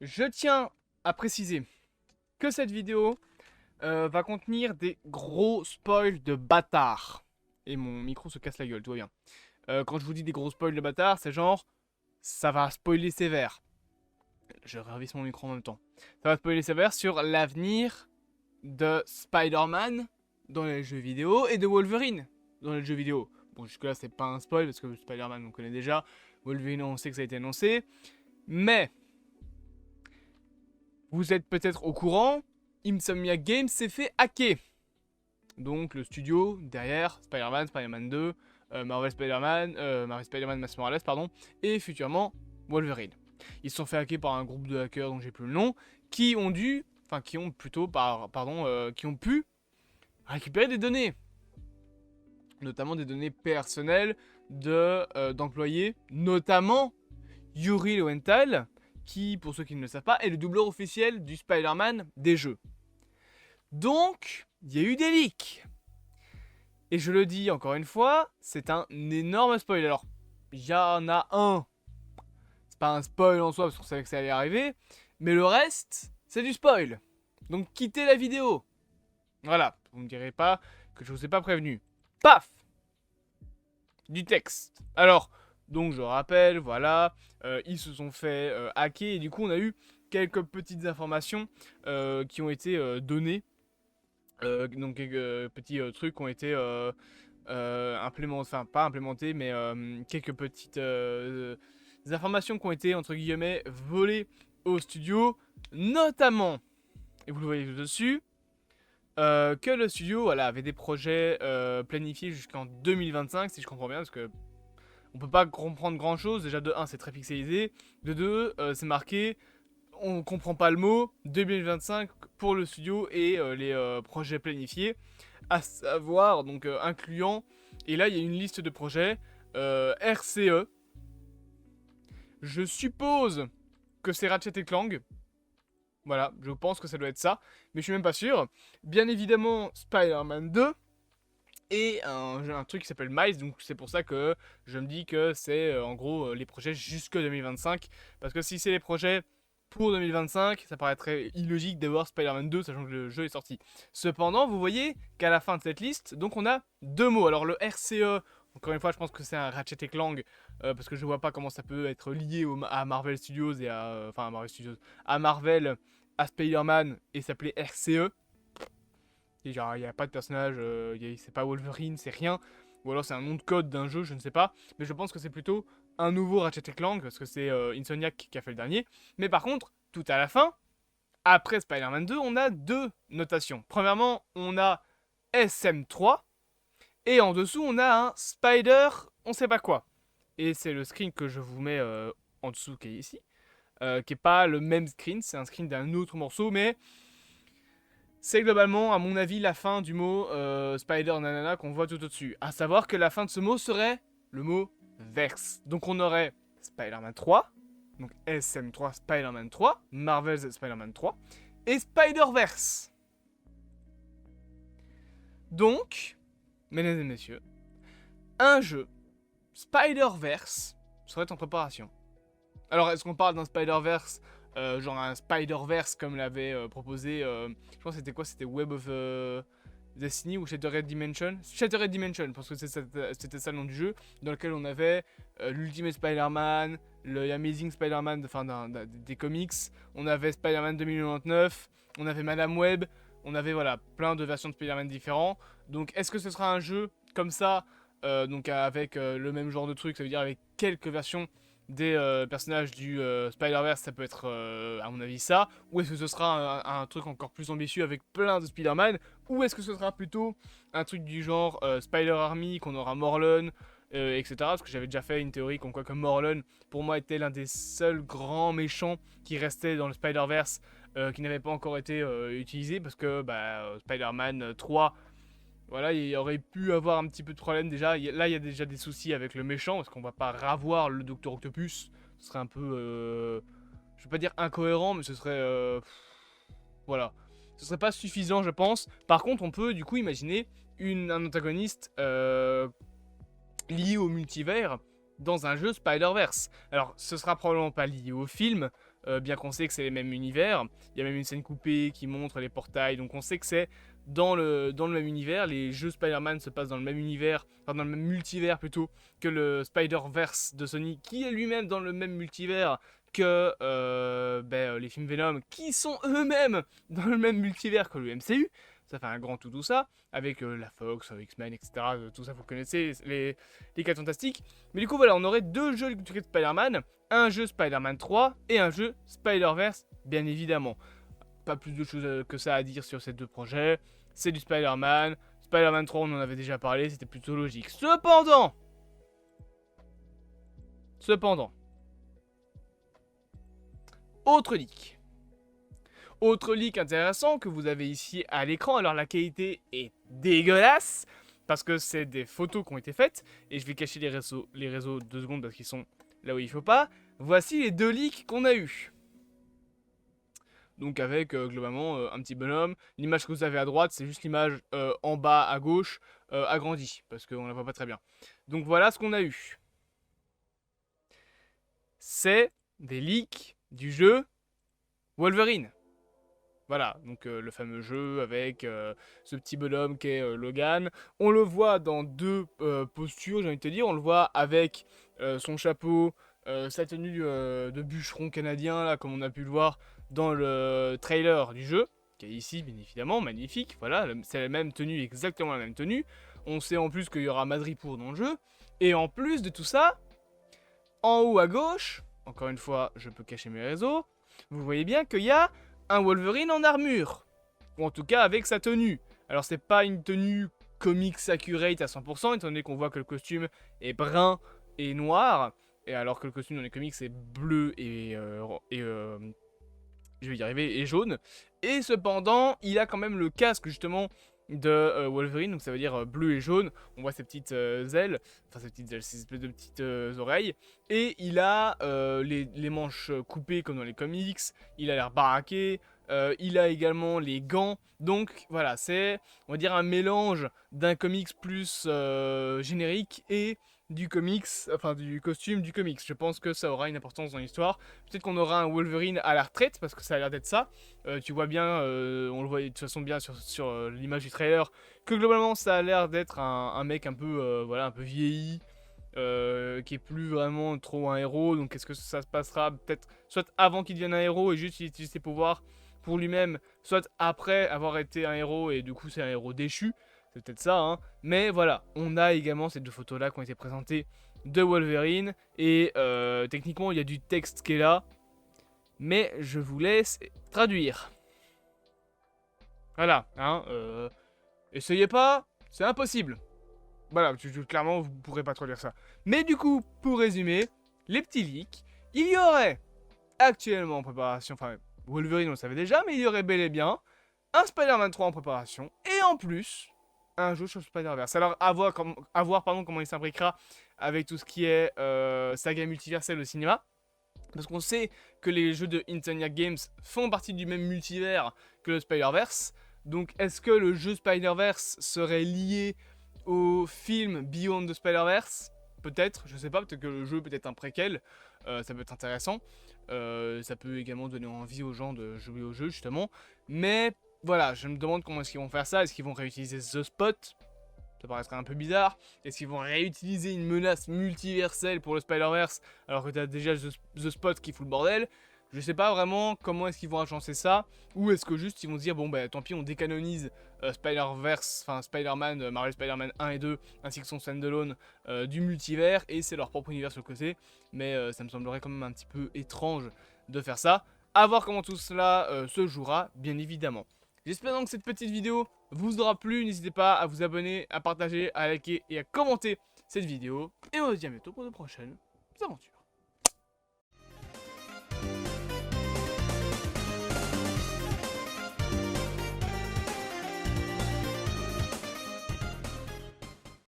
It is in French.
Je tiens à préciser que cette vidéo va contenir des gros spoils de bâtard. Et mon micro se casse la gueule, tout va bien. Quand je vous dis des gros spoils de bâtard, c'est genre, ça va spoiler sévère. Je révise mon micro en même temps. Ça va spoiler sévère sur l'avenir de Spider-Man dans les jeux vidéo et de Wolverine dans les jeux vidéo. Bon, jusque-là, c'est pas un spoil parce que Spider-Man, on connaît déjà. Wolverine, on sait que ça a été annoncé. Mais vous êtes peut-être au courant, Insomniac Games s'est fait hacker. Donc le studio derrière Spider-Man, Spider-Man 2, Marvel Spider-Man, Miles Morales, pardon, et futurement Wolverine. Ils se sont fait hacker par un groupe de hackers dont j'ai plus le nom, qui ont pu récupérer des données, notamment des données personnelles d'employés, notamment Yuri Lowenthal, qui, pour ceux qui ne le savent pas, est le doubleur officiel du Spider-Man des jeux. Donc, il y a eu des leaks. Et je le dis encore une fois, c'est un énorme spoil. Alors, il y en a un. C'est pas un spoil en soi, parce qu'on savait que ça allait arriver. Mais le reste, c'est du spoil. Donc, quittez la vidéo. Voilà, vous ne me direz pas que je vous ai pas prévenu. Paf! Du texte. Alors, donc je rappelle, voilà, ils se sont fait hacker et du coup on a eu quelques petites informations qui ont été données. Donc quelques petits trucs ont été implémentés, enfin pas implémentés, mais quelques petites informations qui ont été entre guillemets volées au studio, notamment, et vous le voyez dessus, que le studio voilà, avait des projets planifiés jusqu'en 2025, si je comprends bien, parce que on peut pas comprendre grand chose. Déjà, de 1, c'est très pixelisé. De 2, c'est marqué, on comprend pas le mot, 2025 pour le studio et les projets planifiés, à savoir, donc incluant, et là il y a une liste de projets, RCE. Je suppose que c'est Ratchet et Clank. Voilà, je pense que ça doit être ça, mais je suis même pas sûr. Bien évidemment, Spider-Man 2. Et un truc qui s'appelle Miles, donc c'est pour ça que je me dis que c'est en gros les projets jusque 2025. Parce que si c'est les projets pour 2025, ça paraîtrait illogique d'avoir Spider-Man 2, sachant que le jeu est sorti. Cependant, vous voyez qu'à la fin de cette liste, donc on a deux mots. Alors le RCE, encore une fois, je pense que c'est un Ratchet et Clank, parce que je vois pas comment ça peut être lié à Marvel Studios et à... Enfin, à Marvel Studios, à Marvel, à Spider-Man, et s'appeler RCE. Et genre, il n'y a pas de personnage, c'est pas Wolverine, c'est rien. Ou alors c'est un nom de code d'un jeu, je ne sais pas. Mais je pense que c'est plutôt un nouveau Ratchet Clank, parce que c'est Insomniac qui a fait le dernier. Mais par contre, tout à la fin, après Spider-Man 2, on a deux notations. Premièrement, on a SM3. Et en dessous, on a un Spider, on sait pas quoi. Et c'est le screen que je vous mets en dessous, qui est ici. Qui est pas le même screen, c'est un screen d'un autre morceau, mais c'est globalement, à mon avis, la fin du mot Spider Nanana qu'on voit tout au-dessus. À savoir que la fin de ce mot serait le mot verse. Donc on aurait Spider-Man 3, donc SM3 Spider-Man 3, Marvel's Spider-Man 3, et Spider-Verse. Donc, mesdames et messieurs, un jeu Spider-Verse serait en préparation. Alors, est-ce qu'on parle d'un Spider-Verse, genre un Spider-Verse comme l'avait proposé, je pense que c'était quoi? C'était Web of Destiny ou Shattered Dimension? Shattered Dimension, parce que c'était ça le nom du jeu, dans lequel on avait l'Ultimate Spider-Man, le Amazing Spider-Man, enfin des comics, on avait Spider-Man 2099, on avait Madame Web, on avait voilà plein de versions de Spider-Man différents. Donc, est-ce que ce sera un jeu comme ça, donc avec le même genre de truc, ça veut dire avec quelques versions des personnages du Spider-Verse, ça peut être à mon avis ça, ou est-ce que ce sera un truc encore plus ambitieux avec plein de Spider-Man, ou est-ce que ce sera plutôt un truc du genre Spider-Army, qu'on aura Morlun, etc. Parce que j'avais déjà fait une théorie comme quoi que Morlun, pour moi, était l'un des seuls grands méchants qui restait dans le Spider-Verse, qui n'avait pas encore été utilisé, parce que Spider-Man 3, voilà, il y aurait pu avoir un petit peu de problème déjà. Là, il y a déjà des soucis avec le méchant, parce qu'on va pas ravoir le Docteur Octopus. Ce serait un peu, je vais pas dire incohérent, mais ce serait, voilà, ce serait pas suffisant, je pense. Par contre, on peut du coup imaginer un antagoniste lié au multivers dans un jeu Spider-Verse. Alors, ce sera probablement pas lié au film, bien qu'on sait que c'est les mêmes univers. Il y a même une scène coupée qui montre les portails, donc on sait que c'est dans le même univers. Les jeux Spider-Man se passent dans le même univers, enfin dans le même multivers plutôt, que le Spider-Verse de Sony, qui est lui-même dans le même multivers que les films Venom, qui sont eux-mêmes dans le même multivers que le MCU. Ça fait un grand tout ça, avec la Fox, X-Men, etc. Tout ça, vous connaissez, les 4 fantastiques. Mais du coup, voilà, on aurait 2 jeux de Spider-Man, un jeu Spider-Man 3 et un jeu Spider-Verse, bien évidemment. Pas plus de choses que ça à dire sur ces 2 projets. C'est du Spider-Man. Spider-Man 3, on en avait déjà parlé, c'était plutôt logique. Cependant, autre leak. Autre leak intéressant que vous avez ici à l'écran, alors la qualité est dégueulasse, parce que c'est des photos qui ont été faites, et je vais cacher les réseaux 2 secondes parce qu'ils sont là où il faut pas. Voici les 2 leaks qu'on a eu. Donc avec globalement un petit bonhomme. L'image que vous avez à droite, c'est juste l'image en bas à gauche, agrandie, parce qu'on la voit pas très bien. Donc voilà ce qu'on a eu. C'est des leaks du jeu Wolverine. Voilà, donc le fameux jeu avec ce petit bonhomme qui est Logan. On le voit dans 2 postures, j'ai envie de te dire. On le voit avec son chapeau, sa tenue de bûcheron canadien, là, comme on a pu le voir dans le trailer du jeu, qui est ici, bien évidemment, magnifique. Voilà, c'est la même tenue, exactement la même tenue. On sait en plus qu'il y aura Madripoor dans le jeu. Et en plus de tout ça, en haut à gauche, encore une fois, je peux cacher mes réseaux, vous voyez bien qu'il y a un Wolverine en armure, ou en tout cas avec sa tenue. Alors c'est pas une tenue comics accurate à 100%, étant donné qu'on voit que le costume est brun et noir, et alors que le costume dans les comics est bleu et je vais y arriver, et jaune. Et cependant, il a quand même le casque justement de Wolverine, donc ça veut dire bleu et jaune. On voit ses petites ailes, enfin ses petites ailes, ses espèces de petites oreilles. Et il a les manches coupées comme dans les comics, il a l'air baraqué, il a également les gants. Donc voilà, c'est, on va dire, un mélange d'un comics plus générique et du comics, enfin du costume du comics. Je pense que ça aura une importance dans l'histoire. Peut-être qu'on aura un Wolverine à la retraite, parce que ça a l'air d'être ça. Tu vois bien, on le voit de toute façon bien sur l'image du trailer, que globalement ça a l'air d'être un mec un peu, voilà, un peu vieilli, qui est plus vraiment trop un héros. Donc est-ce que ça se passera peut-être soit avant qu'il devienne un héros et juste il utilise ses pouvoirs pour lui-même, soit après avoir été un héros et du coup c'est un héros déchu. C'est peut-être ça, hein. Mais voilà, on a également ces 2 photos-là qui ont été présentées de Wolverine. Et techniquement, il y a du texte qui est là. Mais je vous laisse traduire. Voilà, hein. Essayez pas, c'est impossible. Voilà, clairement, vous pourrez pas traduire ça. Mais du coup, pour résumer, les petits leaks, il y aurait actuellement en préparation, enfin, Wolverine on le savait déjà, mais il y aurait bel et bien un Spider-Man 3 en préparation. Et en plus, un jeu sur Spider-Verse. Alors, à voir comment il s'imbriquera avec tout ce qui est saga multiverselle au cinéma. Parce qu'on sait que les jeux de Insomniac Games font partie du même multivers que le Spider-Verse. Donc, est-ce que le jeu Spider-Verse serait lié au film Beyond the Spider-Verse? Peut-être, je sais pas, peut-être que le jeu peut être un préquel. Ça peut être intéressant. Ça peut également donner envie aux gens de jouer au jeu, justement. Mais voilà, je me demande comment est-ce qu'ils vont faire ça. Est-ce qu'ils vont réutiliser The Spot? Ça paraîtrait un peu bizarre. Est-ce qu'ils vont réutiliser une menace multiverselle pour le Spider-Verse alors que tu as déjà The Spot qui fout le bordel? Je sais pas vraiment comment est-ce qu'ils vont agencer ça. Ou est-ce que juste ils vont se dire, bon bah tant pis, on décanonise Spider-Verse, enfin Spider-Man, Marvel Spider-Man 1 et 2, ainsi que son standalone du multivers, et c'est leur propre univers sur le côté. Mais ça me semblerait quand même un petit peu étrange de faire ça. À voir comment tout cela se jouera, bien évidemment. J'espère donc que cette petite vidéo vous aura plu. N'hésitez pas à vous abonner, à partager, à liker et à commenter cette vidéo. Et on se dit à bientôt pour de prochaines aventures.